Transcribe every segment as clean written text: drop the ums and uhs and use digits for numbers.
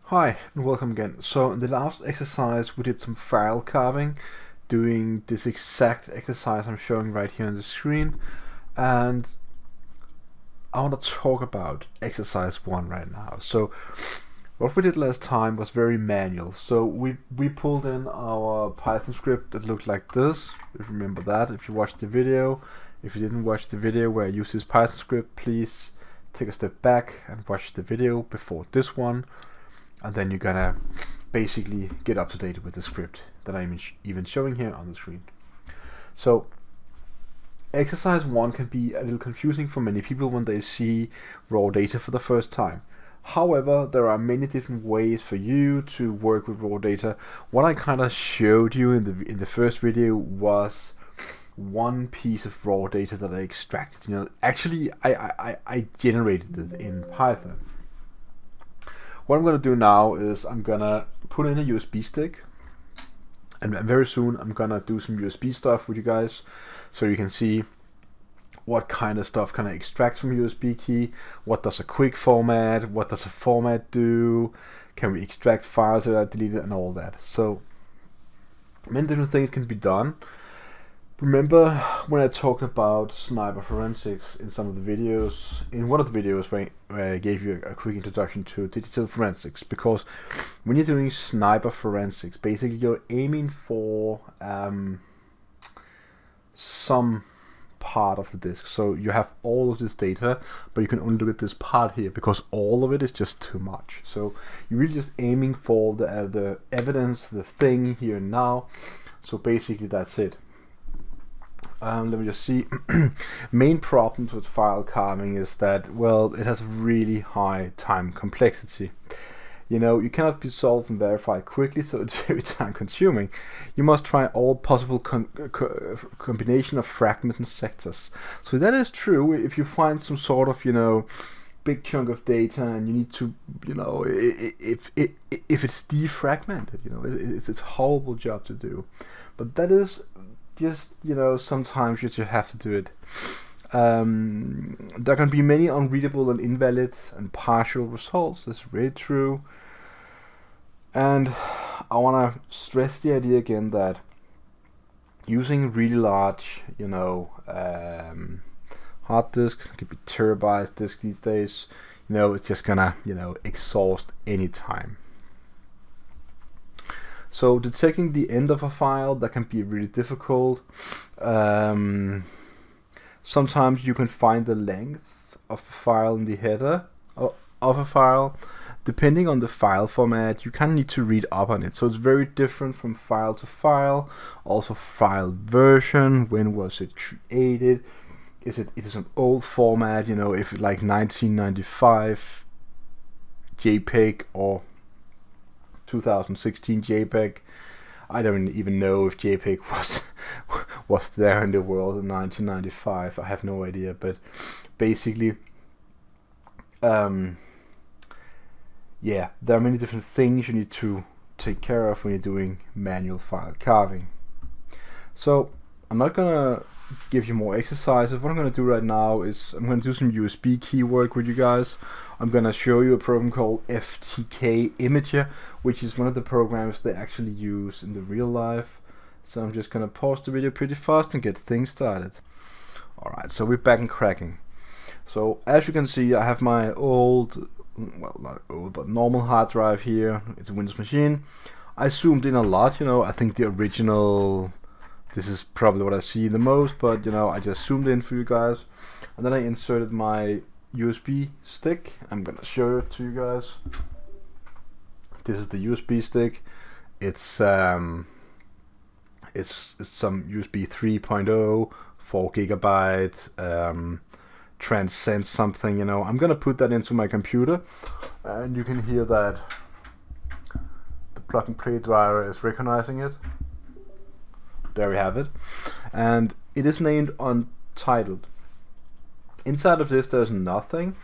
Hi and welcome again. So in the last exercise we did some file carving, doing this exact exercise I'm showing right here on the screen, and I want to talk about exercise 1 right now. So what we did last time was very manual. So we pulled in our Python script that looked like this, if you remember that, if you watched the video. If you didn't watch the video where I used this Python script, please take a step back and watch the video before this one. And then you're gonna basically get up to date with the script that I'm even showing here on the screen. So exercise 1 can be a little confusing for many people when they see raw data for the first time. However, there are many different ways for you to work with raw data. What I kind of showed you in the first video was one piece of raw data that I extracted. Actually I generated it in Python. What I'm going to do now is I'm going to put in a USB stick, and very soon I'm going to do some USB stuff with you guys so you can see what kind of stuff can I extract from USB key, what does a quick format, what does a format do, can we extract files that are deleted, and all that. So many different things can be done. Remember when I talked about sniper forensics in some of the videos, in one of the videos where I gave you a quick introduction to digital forensics? Because when you're doing sniper forensics, basically you're aiming for some part of the disk. So you have all of this data, but you can only look at this part here because all of it is just too much. So you're really just aiming for the evidence, the thing here and now. So basically that's it. Let me just see. Main problems with file carving is that, well, it has really high time complexity. You cannot be solved and verified quickly, so it's very time consuming. You must try all possible combination of fragments and sectors. So that is true if you find some sort of, big chunk of data and you need to, if it's defragmented, it's a horrible job to do. But that is just, sometimes you just have to do it. There can be many unreadable and invalid and partial results. That's really true. And I want to stress the idea again that using really large, hard disks, it could be terabyte disk these days, it's just gonna, exhaust any time. So detecting the end of a file, that can be really difficult. Sometimes you can find the length of a file in the header of a file. Depending on the file format, you kind of need to read up on it. So it's very different from file to file. Also file version, when was it created? It is an old format, if it's like 1995 JPEG or 2016 JPEG. I don't even know if JPEG was there in the world in 1995. I have no idea, but basically, yeah, there are many different things you need to take care of when you're doing manual file carving. So I'm not gonna give you more exercises. What I'm gonna do right now is I'm gonna do some USB key work with you guys. I'm gonna show you a program called FTK Imager, which is one of the programs they actually use in the real life. So I'm just gonna pause the video pretty fast and get things started. Alright, so we're back and cracking. So as you can see, I have my old, well, not old, but normal hard drive here. It's a Windows machine. I zoomed in a lot, I think the original, this is probably what I see the most, but I just zoomed in for you guys. And then I inserted my USB stick. I'm gonna show it to you guys. This is the USB stick. It's some USB 3.0, 4 GB, transcend something, I'm gonna put that into my computer, and you can hear that the plug and play driver is recognizing it. There we have it, and it is named Untitled. Inside of this there's nothing,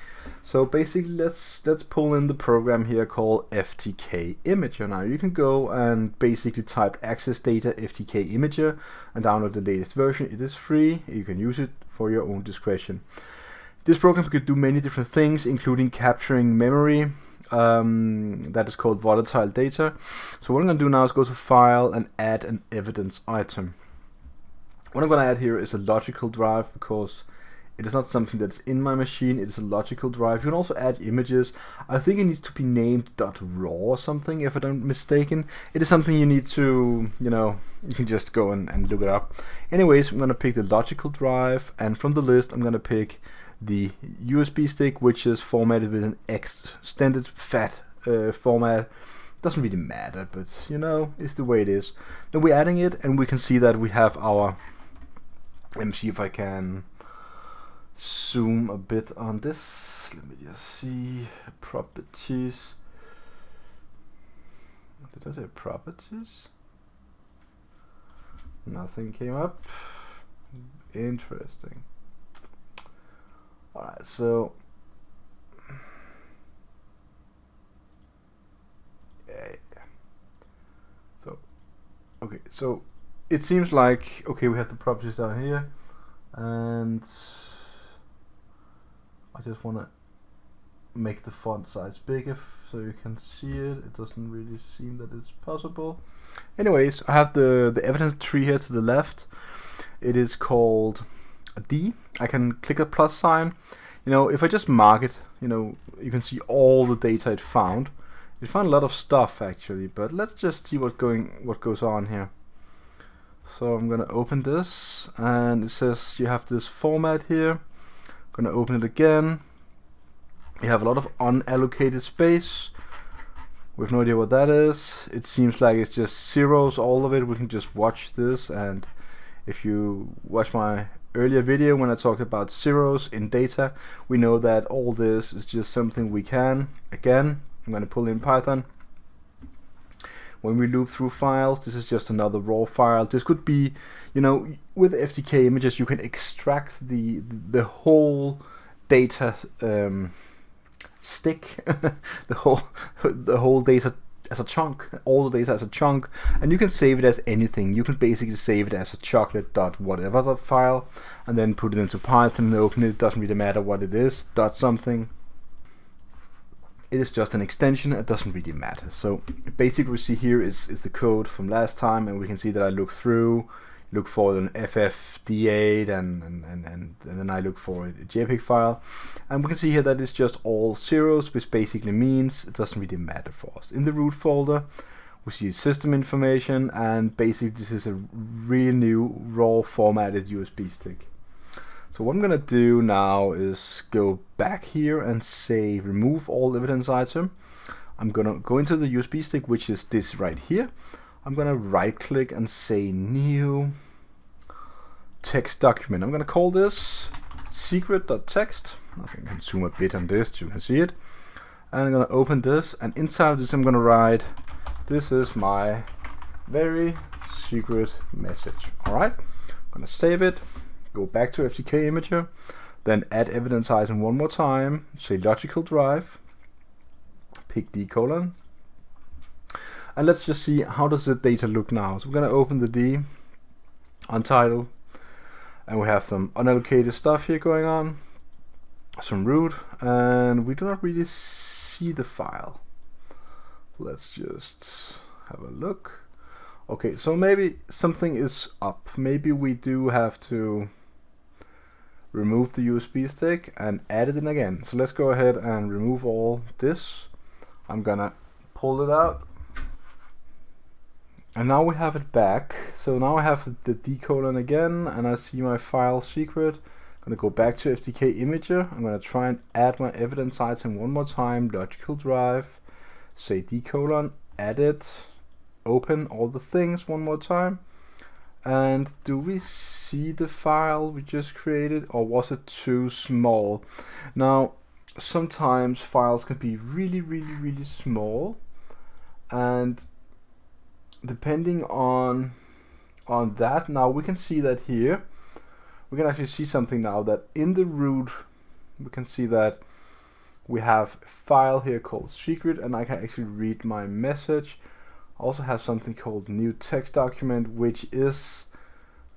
so basically let's pull in the program here called FTK Imager. Now you can go and basically type access data FTK Imager and download the latest version. It is free, you can use it for your own discretion. This program could do many different things, including capturing memory, that is called volatile data. So what I'm going to do now is go to File and add an evidence item. What I'm going to add here is a logical drive, because it is not something that's in my machine, it is a logical drive. You can also add images. I think it needs to be named .raw or something, if I don't mistaken. It is something you need to, you can just go and look it up. Anyways, I'm going to pick the logical drive, and from the list I'm going to pick the USB stick, which is formatted with an extended FAT format. Doesn't really matter, but it's the way it is. Then we're adding it, and we can see that we have our, let me see if I can zoom a bit on this. Let me just see properties. Did I say properties? Nothing came up. Interesting. Alright, so okay, so it seems like, okay, we have the properties down here, and I just want to make the font size bigger so you can see it. It doesn't really seem that it's possible. Anyways, I have the evidence tree here to the left. It is called a D. I can click a plus sign. If I just mark it, you can see all the data it found. It found a lot of stuff actually, but let's just see what goes on here. So I'm gonna open this, and it says you have this format here. I'm gonna open it again. You have a lot of unallocated space. We have no idea what that is. It seems like it's just zeros, all of it. We can just watch this, and if you watch my earlier video when I talked about zeros in data, we know that all this is just something we can, again, I'm going to pull in Python. When we loop through files, this is just another raw file. This could be, with FTK Images, you can extract the whole data stick, the whole data as a chunk, all the data as a chunk, and you can save it as anything. You can basically save it as a chocolate.whatever file, and then put it into Python and open it. It doesn't really matter what it is, .something. It is just an extension, it doesn't really matter. So basically we see here is the code from last time, and we can see that I look for an FFD8 and then I look for a JPEG file, and we can see here that it's just all zeros, which basically means it doesn't really matter for us. In the root folder we see system information, and basically this is a really new raw formatted USB stick. So what I'm gonna do now is go back here and say remove all evidence item. I'm gonna go into the USB stick, which is this right here. I'm gonna right click and say new text document. I'm gonna call this secret.txt. I think I can zoom a bit on this so you can see it. And I'm gonna open this, and inside of this I'm gonna write, this is my very secret message. Alright, I'm gonna save it, go back to FTK Imager, then add evidence item one more time, say logical drive, pick D colon, and let's just see how does the data look now. So we're going to open the D, untitled, and we have some unallocated stuff here going on, some root, and we do not really see the file. Let's just have a look. Okay, so maybe something is up. Maybe we do have to remove the USB stick and add it in again. So let's go ahead and remove all this. I'm gonna pull it out, and now we have it back. So now I have the D colon again, and I see my file secret. I'm gonna go back to FTK Imager. I'm gonna try and add my evidence item one more time, logical drive, say D colon, add it, open all the things one more time. And do we see the file we just created, or was it too small? Now sometimes files can be really small, and depending on that, now we can see that here we can actually see something now, that in the root we can see that we have a file here called secret, and I can actually read my message. I also have something called new text document, which is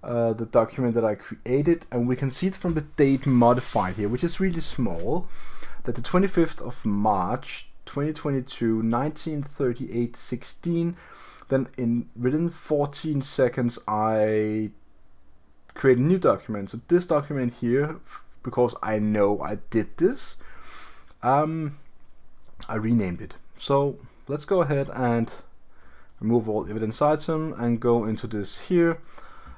the document that I created, and we can see it from the date modified here, which is really small, that the 25th of March 2022 1938 16. Then within 14 seconds I create a new document. So this document here, because I know I did this, I renamed it. So let's go ahead and remove all evidence item and go into this here.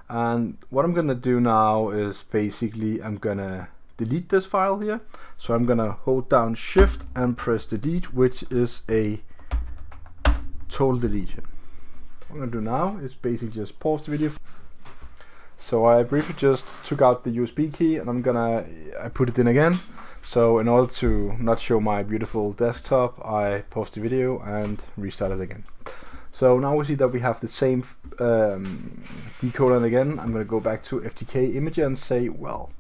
And what I'm gonna do now is basically I'm gonna delete this file here. So I'm gonna hold down Shift and press delete, which is a total deletion. What I'm gonna do now is basically just pause the video. So I briefly just took out the USB key and I put it in again. So in order to not show my beautiful desktop, I paused the video and restarted again. So now we see that we have the same decoder again. I'm going to go back to FTK Imager and say, well,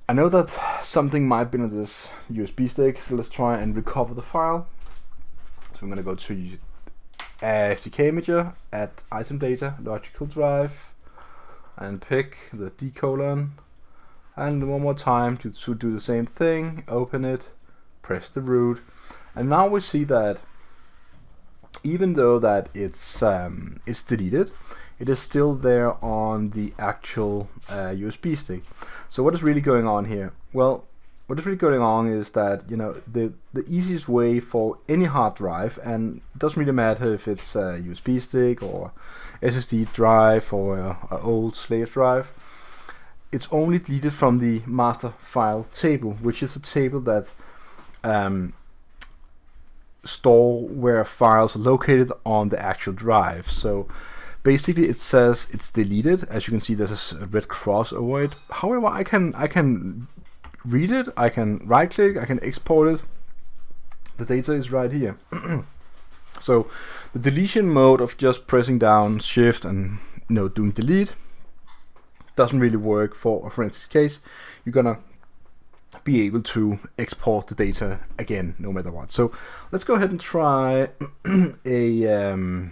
I know that something might be on this USB stick, so let's try and recover the file. So I'm going to go to FTK Imager, add item data, logical drive, and pick the decoder. And one more time to do the same thing, open it, press the root, and now we see that even though that it's deleted, it is still there on the actual USB stick. So what is really going on here? Well, what is really going on is that, you know, the easiest way for any hard drive, and it doesn't really matter if it's a USB stick or SSD drive or an old slave drive, it's only deleted from the master file table, which is a table that store where files are located on the actual drive. So basically it says it's deleted. As you can see, there's a red cross over it. However, I can read it, I can right click, I can export it. The data is right here. So the deletion mode of just pressing down Shift and doing delete doesn't really work for a forensics case. You're gonna be able to export the data again no matter what. So let's go ahead and try a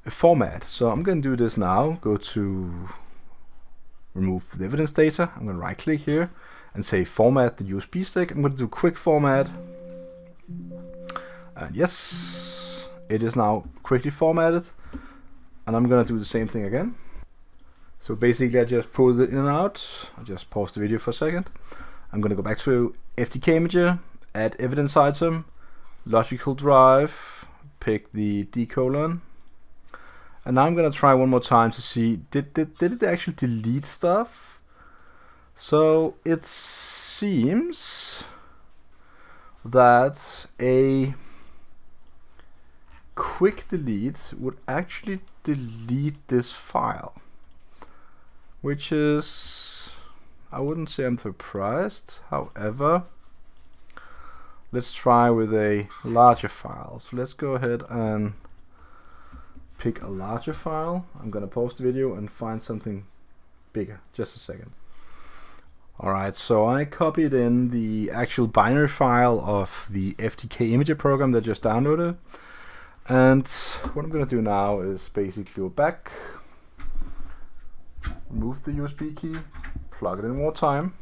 format. So I'm going to do this now. Go to remove the evidence data. I'm going to right click here and say format the USB stick. I'm going to do quick format, and yes, it is now quickly formatted. And I'm going to do the same thing again. So basically I just pulled it in and out. I'll just pause the video for a second. I'm going to go back to FTK Imager, add evidence item, logical drive, pick the decolon. And now I'm going to try one more time to see, did it actually delete stuff? So it seems that a quick delete would actually delete this file, which is, I wouldn't say I'm surprised. However, let's try with a larger file. So let's go ahead and pick a larger file. I'm gonna pause the video and find something bigger. Just a second. Alright, so I copied in the actual binary file of the FTK Imager program that I just downloaded. And what I'm going to do now is basically go back, remove the USB key, plug it in one more time,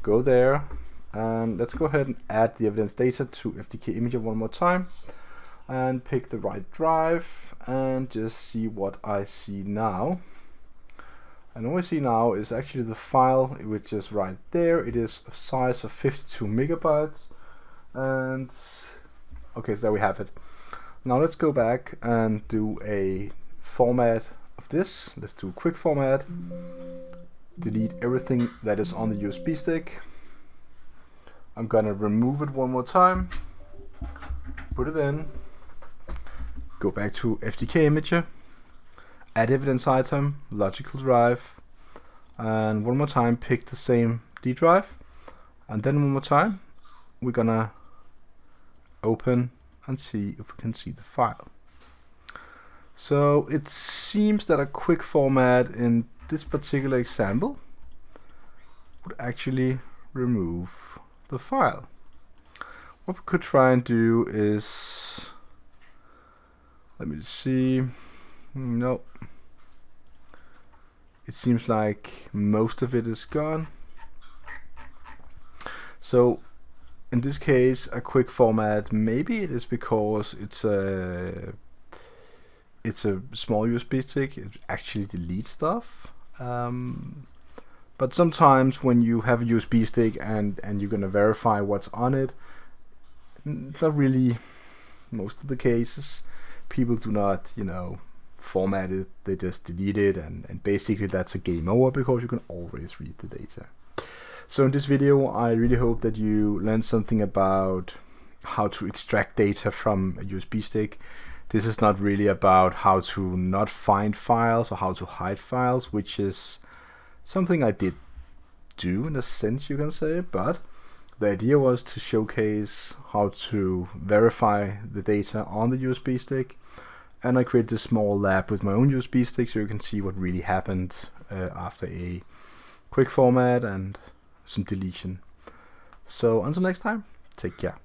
go there, and let's go ahead and add the evidence data to FTK Imager one more time, and pick the right drive, and just see what I see now. And what I see now is actually the file, which is right there. It is a size of 52 megabytes, and okay, so there we have it. Now let's go back and do a format of this. Let's do a quick format. Delete everything that is on the USB stick. I'm gonna remove it one more time. Put it in. Go back to FTK Imager. Add evidence item, logical drive. And one more time pick the same D drive. And then one more time we're gonna open and see if we can see the file. So it seems that a quick format in this particular example would actually remove the file. What we could try and do is, let me see, nope. It seems like most of it is gone. So in this case, a quick format, maybe it is because it's a small USB stick. It actually deletes stuff. But sometimes when you have a USB stick and you're gonna verify what's on it, not really most of the cases, people do not, format it, they just delete it, and basically that's a game over because you can always read the data. So in this video, I really hope that you learned something about how to extract data from a USB stick. This is not really about how to not find files or how to hide files, which is something I did do in a sense, you can say, but the idea was to showcase how to verify the data on the USB stick, and I created a small lab with my own USB stick so you can see what really happened after a quick format and some deletion. So until next time, take care.